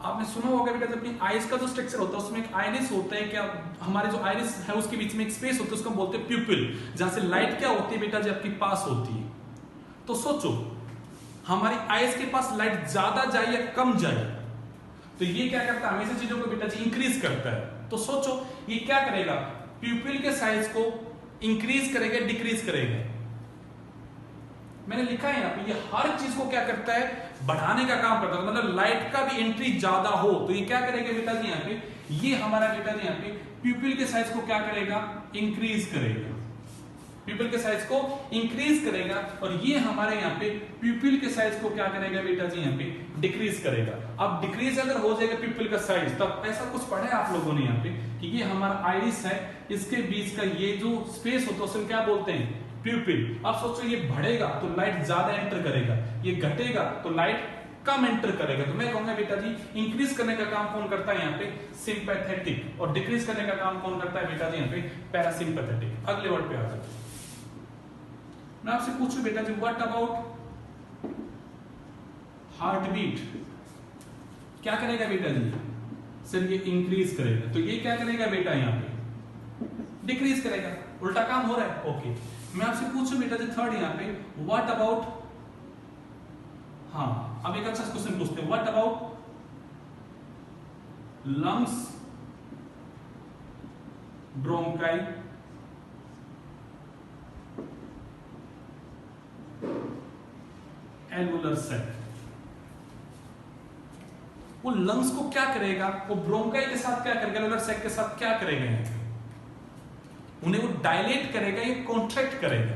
Speaker 1: आपने सुना होगा बेटा जब अपनी आइस का जो स्ट्रक्चर होता है उसमें एक आइरिस होता है। क्या हमारे जो आइरिस है उसके बीच में एक स्पेस होता है, उसको हम बोलते हैं प्यूपिल, जहां से लाइट क्या होती है बेटा जी? आपकी पास होती है। तो सोचो हमारी आईज के पास लाइट ज्यादा जाए या कम जाए, तो ये क्या करता है, हमेशा चीजों को बेटा जी इंक्रीज करता है। तो सोचो ये क्या करेगा, प्यूपिल के साइज को इंक्रीज करेगा, डिक्रीज करेगा। मैंने लिखा है यहाँ पे, ये हर चीज को क्या करता है, बढ़ाने का काम करता है। मतलब लाइट का भी एंट्री ज्यादा हो तो ये क्या करेगा बेटा जी यहाँ पे, ये हमारा बेटा जी यहाँ पे प्यूपिल के साइज को क्या करेगा, इंक्रीज करेगा। प्यूपिल के साइज को इंक्रीज करेगा और ये हमारे यहाँ पे प्यूपिल के साइज को क्या करेगा बेटा जी यहाँ पे डिक्रीज करेगा। अब डिक्रीज अगर हो जाएगा प्यूपिल का साइज, तब ऐसा कुछ पढ़ा है आप लोगों ने यहाँ पे कि ये हमारा आइरिस है, इसके बीच का ये जो स्पेस होता है उसे क्या बोलते हैं, प्यूपिल। अब सोचो ये बढ़ेगा तो लाइट ज्यादा एंटर करेगा, ये घटेगा तो लाइट कम एंटर करेगा। तो मैं कहूंगा बेटा जी इंक्रीज करने का काम कौन करता है यहाँ पे, सिंपैथेटिक, और डिक्रीज करने का काम कौन करता है बेटा जी यहाँ पे, पैरासिम्पैथेटिक। अगले वर्ड पे आ जाते हैं। मैं आपसे पूछूं बेटा जी व्हाट अबाउट हार्ट बीट, क्या करेगा बेटा जी, सर ये इंक्रीज करेगा। तो ये क्या करेगा बेटा यहाँ पे, डिक्रीज करेगा। उल्टा काम हो रहा है, ओके। मैं आपसे पूछूं बेटा जी थर्ड यहाँ पे व्हाट अबाउट, हाँ अब एक अच्छा क्वेश्चन पूछते हैं, what about lungs, bronchi, alveolar sac. वो लंग्स को क्या करेगा, वो ब्रोंकाई के साथ क्या करेगा, एल्वुलर सैक के साथ क्या करेगा, उन्हें वो डायलेट करेगा या कॉन्ट्रैक्ट करेगा।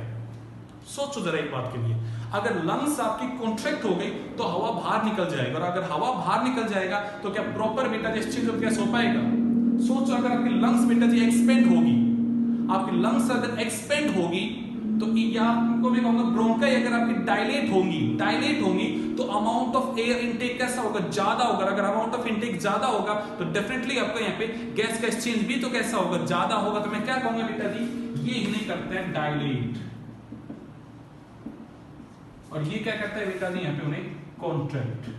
Speaker 1: सोचो जरा एक बात के लिए, अगर लंग्स आपकी कॉन्ट्रैक्ट हो गई तो हवा बाहर निकल जाएगा, और अगर हवा बाहर निकल जाएगा तो क्या प्रॉपर बेटा जी एक्सचेंज ऑफ गैस हो पाएगा। सोचो अगर आपकी लंग्स बेटा जी एक्सपेंड होगी, आपकी लंग्स अगर एक्सपेंड होगी तो आपको मैं कहूंगा ब्रोंकाई अगर आपकी डायलेट होंगी तो अमाउंट ऑफ एयर इनटेक कैसा होगा, ज्यादा होगा। अगर अमाउंट ऑफ इनटेक ज्यादा होगा तो डेफिनेटली आपका यहाँ पे गैस का एक्सचेंज भी तो कैसा होगा, ज्यादा होगा। तो मैं क्या कहूंगा बेटा जी, ये इन्हें करते हैं डायलेट, और ये क्या करता है बेटा जी यहाँ पे उन्हें कॉन्ट्रैक्ट।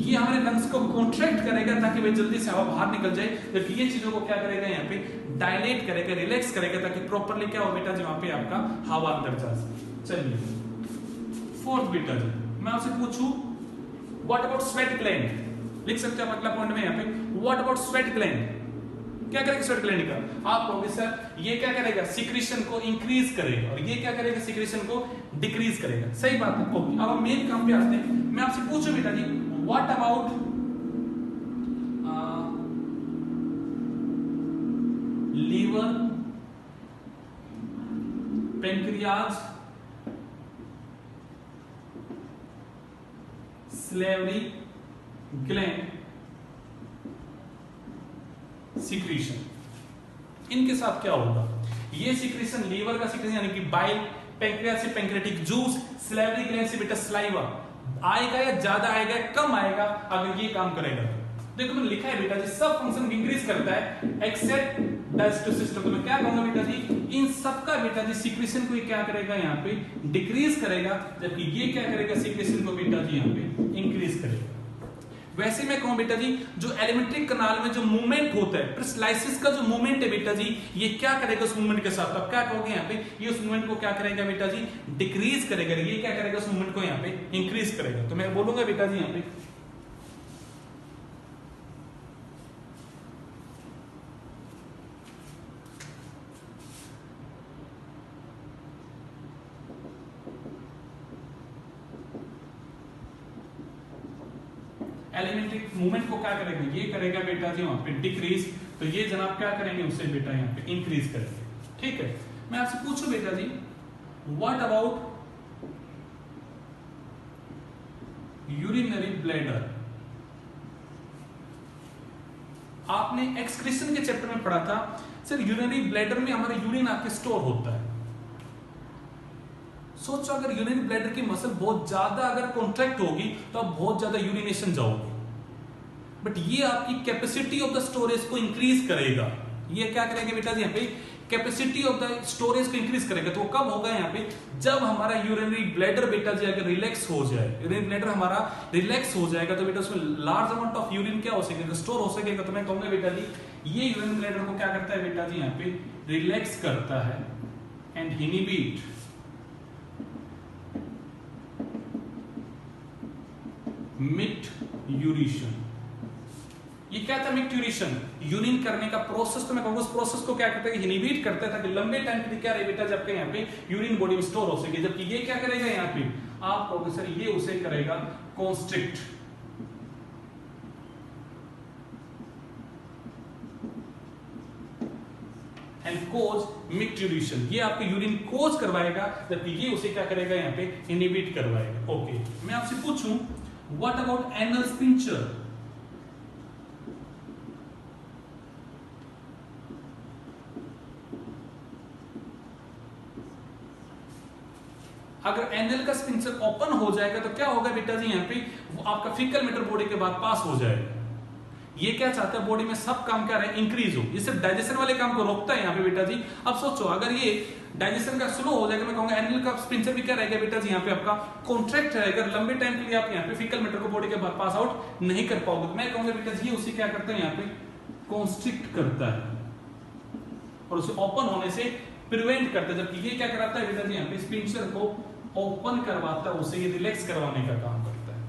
Speaker 1: ये हमारे लंग्स को कॉन्ट्रैक्ट करेगा ताकि वे जल्दी से हवा बाहर निकल जाए, जबकि ये चीजों को क्या करेगा यहाँ पे डायलेट करेगा, रिलैक्स करेगा, ताकि प्रॉपर्ली क्या हो बेटा जी वहां पे आपका हवा अंदर जा सके। चलिए फोर्थ बेटा जी मैं आपसे पूछूं व्हाट अबाउट स्वेट ग्लैंड, लिख सकते हो अगला पॉइंट में यहाँ पे, व्हाट अबाउट स्वेट ग्लैंड, क्या करेगा स्वेट ग्लैंड का, आप कहोगे सर ये क्या करेगा, सिक्रीशन को इंक्रीज करेगा, और ये क्या करेगा, सिक्रीशन को डिक्रीज करेगा। सही बात है, ओके। अब हम मेन काम पे आते हैं। मैं आपसे पूछूं बेटा जी what about liver, pancreas, salivary gland, secretion, इनके साथ क्या होगा। ये सिक्रीशन लीवर का सिक्रीशन यानी कि बाइल, पेंक्रियाज से पेंक्रेटिक जूस, सलेवरी ग्लैंड से बेटा सलाइवा आएगा या ज्यादा आएगा कम आएगा अगर ये काम करेगा। देखो मैंने लिखा है बेटा जी सब फंक्शन इंक्रीज करता है एक्सेप्ट डाइजेस्टिव सिस्टम। तो मैं क्या कहूंगा बेटा जी, इन सबका बेटा जी सिक्रीशन को क्या करेगा यहाँ पे डिक्रीज करेगा, जबकि ये क्या करेगा सिक्रीशन को बेटा जी यहाँ पे इंक्रीज करेगा। वैसे मैं कहूं बेटा जी जो एलिमेंट्री कनाल में जो मूवमेंट होता है, प्रेस्लाइसिस का जो मूवमेंट है बेटा जी, ये क्या करेगा उस मूवमेंट के साथ, अब क्या कहोगे यहाँ पे, ये उस मूवमेंट को क्या करेगा बेटा जी डिक्रीज करेगा, ये क्या करेगा उस मूवमेंट को यहाँ पे इंक्रीज करेगा। तो मैं बोलूंगा बेटा जी यहाँ पे एलिमेंट्री मूवमेंट को क्या करेगा, ये करेगा बेटा जी वहां पे डिक्रीज, तो ये जनाब क्या करेंगे उससे बेटा यहाँ पे इंक्रीज करेंगे। ठीक है, मैं आपसे पूछूं बेटा जी व्हाट अबाउट यूरिनरी ब्लैडर। आपने एक्सक्रीशन के चैप्टर में पढ़ा था सर यूरिनरी ब्लैडर में हमारा यूरिन आके स्टोर होता है। सोचो अगर यूरिनरी ब्लैडर की मसल बहुत ज्यादा अगर कॉन्ट्रैक्ट होगी तो आप बहुत ज्यादा यूरिनेशन जाओगे, बट ये आपकी कैपेसिटी ऑफ द स्टोरेज को इंक्रीज करेगा। ये क्या करेंगे बेटा जी यहाँ पे कैपेसिटी ऑफ द स्टोरेज को इंक्रीज करेगा। तो कब होगा यहाँ पे, जब हमारा यूरिनरी ब्लैडर बेटा जी अगर रिलैक्स हो जाए, यूरिनरी ब्लैडर हमारा रिलैक्स हो जाएगा तो बेटा उसमें लार्ज अमाउंट ऑफ यूरिन क्या हो सकेगा, स्टोर हो सकेगा। तो मैं कहूंगा बेटा जी ये यूरिनरी ब्लैडर को क्या करता है बेटा जी यहाँ पे रिलैक्स करता है एंड इनहिबिट मिक्ट्यूरेशन। ये क्या था मिक्ट्यूरेशन? यूरिन करने का प्रोसेस। तो मैं कहूंगा उस प्रोसेस को क्या करते हैं, इनहिबिट करते हैं, ताकि लंबे टाइम के लिए क्या रहे बेटा, जबकि यहाँ पे यूरिन बॉडी में स्टोर हो सके। जबकि ये क्या करेगा यहाँ पे, आप कहोगे सर ये उसे करेगा कॉन्स्ट्रिक्ट। एंड कोज मिक्ट्यूरेशन, ये आपके यूरिन कोज करवाएगा, जबकि ये उसे क्या करेगा यहाँ पे, इनहिबिट करवाएगा। ओके, मैं आपसे पूछूं व्हाट अबाउट एनल स्पिंचर? अगर एनल का स्पिंचर ओपन हो जाएगा तो क्या होगा बेटा जी, यहाँ पे वो आपका फीकल मैटर बॉडी के बाद पास हो जाएगा। ये क्या चाहता है, बॉडी में सब काम क्या रहे, इंक्रीज हो। ये सिर्फ डाइजेशन वाले काम को रोकता है यहाँ पे बेटा जी। अब सोचो अगर ये डाइजेशन का स्लो हो जाएगा, मैं कहूंगा एनल का स्पिंचर भी क्या रहेगा बेटा जी, यहाँ पे आपका कॉन्ट्रैक्ट रहेगा। लंबे टाइम के लिए आप यहाँ पे फीकल मैटर को बॉडी के बाद पास आउट नहीं कर पाओगे। मैं कहूंगा बेटा जी उसे क्या करता है, यहाँ पे कॉन्स्ट्रिक्ट करता है और उसे ओपन होने से प्रिवेंट करता है। जबकि ये क्या कराता है बेटा जी, यहाँ पे स्पिंचर को ओपन करवाता है, उसे ये रिलैक्स करवाने का काम करता है।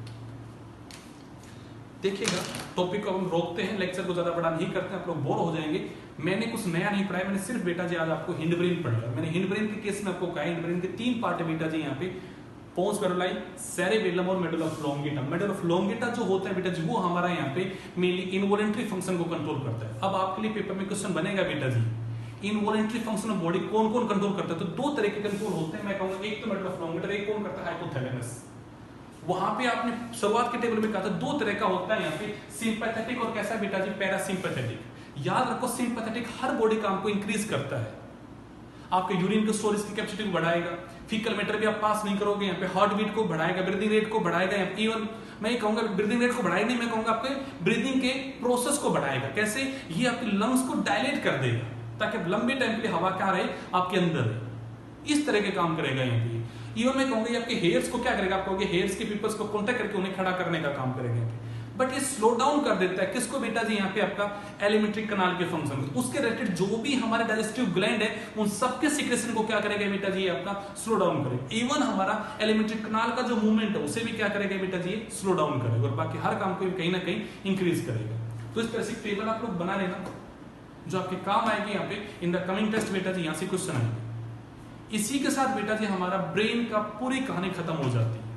Speaker 1: देखिएगा टॉपिक को हम रोकते हैं, लेक्चर को ज्यादा बड़ा नहीं करते हैं, आप लोग बोर हो जाएंगे। मैंने कुछ नया नहीं पढ़ाया, मैंने सिर्फ बेटा जी आज आपको हिंड ब्रेन पढ़ाया। मैंने हिंड ब्रेन के केस में आपको कहा हिंड ब्रेन के 3 पार्ट है बेटा जी, यहाँ पे पोन्स पेरोलाई, सेरेबेलम और मेडुला ऑफ लोंगेटा। मेडुला ऑफ लोंगेटा जो होता है बेटा जी, वो हमारा यहाँ पे मेनली इनवॉलेंटरी फंक्शन को कंट्रोल करता है। अब आपके लिए पेपर में क्वेश्चन बनेगा बेटा जी, इनवॉलेंटरी फंक्शन ऑफ बॉडी कौन कौन कंट्रोल करता है? तो 2 तरह के कंट्रोल होते हैं। मैं कहूंगा एक तो मेडुला ऑफ लोंगेटा, एक कौन करता है, हाइपोथैलेमस। वहां पे आपने शुरुआत के टेबल में कहा था 2 तरह का होता है यहाँ पे, सिंपैथेटिक और कैसा बेटा जी, पैरासिम्पैथेटिक। याद रखो सिंपैथेटिक हर बॉडी काम को इंक्रीज करता है, आपके यूरिन के स्टोरेज की कैपेसिटी को बढ़ाएगा, फीकल मैटर भी आप पास नहीं करोगे, यहाँ पे हार्ट बीट को बढ़ाएगा, ब्रीदिंग रेट को बढ़ाएगा। इवन मैं कहूंगा ब्रीदिंग रेट को बढ़ाएगा नहीं, मैं कहूंगा आपके ब्रीदिंग के प्रोसेस को बढ़ाएगा। कैसे? ये आपके लंग्स को डायलेट कर देगा, ताकि लंबे टाइम के लिए हवा क्या रहे, आपके अंदर रहे। इस तरह के काम करेगा यहाँ पे। इवन मैं कहूंगा आपके हेयर्स को क्या करेगा, आप कहोगे हेयर्स के पीपल्स को कॉन्टेक्ट करके उन्हें खड़ा करने का काम करेगा। बट ये स्लो डाउन कर देता है किसको बेटा जी, यहाँ पे आपका एलिमेंट्री कनाल के फंक्शन। उसके रिलेटेड जो भी हमारे डाइजेस्टिव ग्लैंड है उन सबके सीक्रेशन को क्या करेगा बेटा जी, आपका स्लो डाउन करेगा। इवन हमारा एलिमेंट्री कनाल का जो मूवमेंट है उसे भी क्या करेगा बेटा जी, स्लो डाउन करेगा, और बाकी हर काम को कहीं ना कहीं इंक्रीज करेगा। तो इस तरह से टेबल आप लोग बना लेना जो आपके काम आएगी यहाँ पे इन द कमिंग टेस्ट बेटा जी, यहाँ से क्वेश्चन आएंगे। इसी के साथ बेटा जी हमारा ब्रेन का पूरी कहानी खत्म हो जाती है।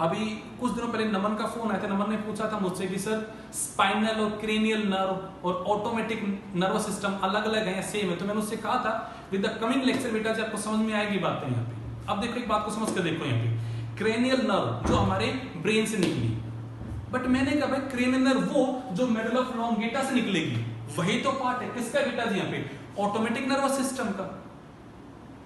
Speaker 1: अभी कुछ दिनों पहले नमन का फोन आया था। नमन ने पूछा था मुझसे कि सर स्पाइनल और क्रेनियल नर्व और ऑटोमेटिक नर्वस सिस्टम अलग अलग है या सेम है? तो मैंने उससे कहा था विद द कमिंग लेक्चर बेटा जी आपको समझ में आएगी बातें यहाँ पे। अब देखो एक बात को समझ कर देखो, यहाँ पे क्रेनियल नर्व जो हमारे ब्रेन से निकली, बट मैंने कहा भाई क्रेनियल नर्व वो जो मेडुला ऑफ लोंगेटा से निकलेगी, वही तो पार्ट है किसका बेटा जी, यहाँ पे ऑटोमेटिक नर्वस सिस्टम का।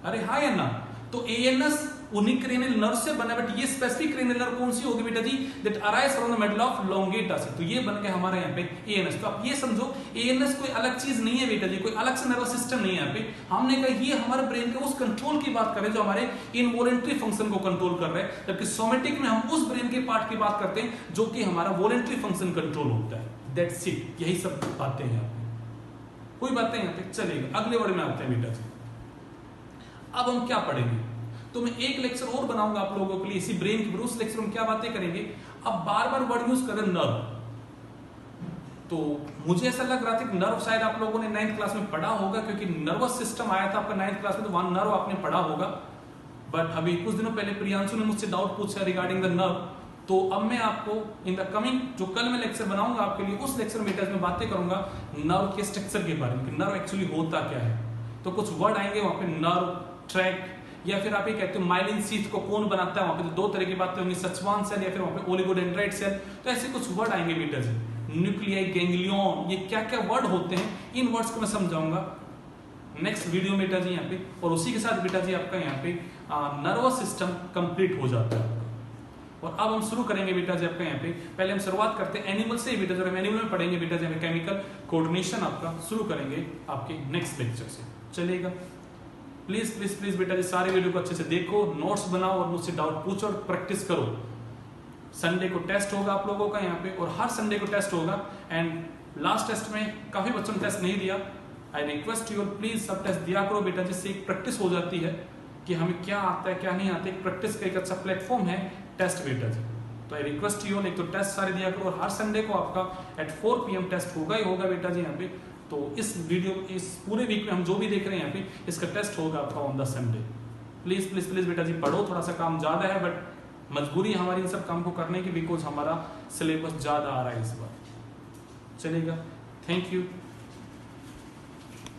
Speaker 1: अरे हाँ या ना? तो एएनएस उन्हीं क्रेनियल नर्व से बना, बट ये स्पेसिफिक क्रेनियल नर्व कौन सी होगी बेटा जी, that arise from the medulla oblongata से। तो ये बन गया हमारा यहाँ पे एएनएस। तो आप ये समझो एएनएस कोई अलग चीज नहीं है बेटा जी, कोई अलग से नर्वस सिस्टम नहीं है यहाँ पे। हमने कहा ये हमारे ब्रेन के उस कंट्रोल की बात कर रहे हैं जो हमारे इनवॉलेंटरी फंक्शन को कंट्रोल कर रहे हैं, जबकि सोमेटिक में हम उस ब्रेन के पार्ट की बात करते हैं जो कि हमारा वॉलेंटरी फंक्शन कंट्रोल होता है। दैट्स इट, यही सब बातें हैं यहाँ पे। कोई बातें यहाँ पे चलेगा। अगले वर्ड में आते हैं बेटा जी। अब हम क्या पढ़ेंगे, तो मैं एक लेक्चर और बनाऊंगा आप लोगों के लिए इसी ब्रेन के, उस लेक्चर में क्या बातें करेंगे। अब बार बार वर्ड यूज करें नर्व, तो मुझे ऐसा लग रहा था कि नर्व शायद आप लोगों ने 9th क्लास में पढ़ा होगा, क्योंकि नर्वस सिस्टम आया था आपका 9th क्लास में, तो वहां नर्व आपने पढ़ा होगा। बट अभी कुछ दिनों पहले प्रियांशु ने मुझसे डाउट पूछा रिगार्डिंग द नर्व, तो अब मैं आपको इन द कमिंग जो कल मैं लेक्चर बनाऊंगा आपके लिए, उस लेक्चर में बातें करूंगा नर्व के स्ट्रक्चर के बारे में, नर्व एक्चुअली होता क्या है। तो कुछ वर्ड आएंगे वहां पे, नर्व, ट्रैक्ट, या फिर आप ये कहते हो माइलिन शीथ को कौन बनाता है, वहां पे तो 2 तरह की बातें होंगी, सचवान सेल या फिर वहां पे ओलिगोडेंड्राइट सेल। तो ऐसे कुछ वर्ड आएंगे बेटा जी, न्यूक्लियाई, गैंग्लियन, ये क्या क्या वर्ड होते हैं, इन वर्ड्स को मैं समझाऊंगा नेक्स्ट वीडियो बेटा जी यहाँ पे। और उसी के साथ बेटा जी आपका यहाँ पे नर्वस सिस्टम कंप्लीट हो जाता है। और अब हम शुरू करेंगे बेटा जी आपका यहाँ पे, पहले हम शुरुआत करते हैं एनिमल से बेटा, जब हम एनिमल में पढ़ेंगे बेटा जी हमें केमिकल कोऑर्डिनेशन आपका शुरू करेंगे आपके नेक्स्ट लेक्चर से। चलेगा? प्लीज प्लीज प्लीज बेटा जी सारे वीडियो को अच्छे से देखो, नोट्स बनाओ और मुझसे डाउट पूछो और प्रैक्टिस करो। संडे को टेस्ट होगा आप लोगों का यहाँ पे, और हर संडे को टेस्ट होगा। एंड लास्ट टेस्ट में काफी बच्चों ने टेस्ट नहीं दिया, आई रिक्वेस्ट यू प्लीज सब टेस्ट दिया करो बेटा, जिससे एक प्रैक्टिस हो जाती है कि हमें क्या आता है क्या नहीं आता है। एक प्रैक्टिस का एक अच्छा प्लेटफॉर्म है टेस्ट बेटा जी। तो आई रिक्वेस्ट यू ऑल, एक तो टेस्ट सारे दिया करो, और हर संडे को आपका एट 4 PM टेस्ट होगा ही होगा बेटा जी यहाँ पे। तो इस वीडियो, इस पूरे वीक में हम जो भी देख रहे हैं यहाँ पे, इसका टेस्ट होगा आपका on the Sunday. Please please please बेटा जी पढ़ो, थोड़ा सा काम ज्यादा है बट मजबूरी है हमारी इन सब काम को करने की, बिकॉज हमारा सिलेबस ज्यादा आ रहा है इस बार। चलेगा, थैंक यू।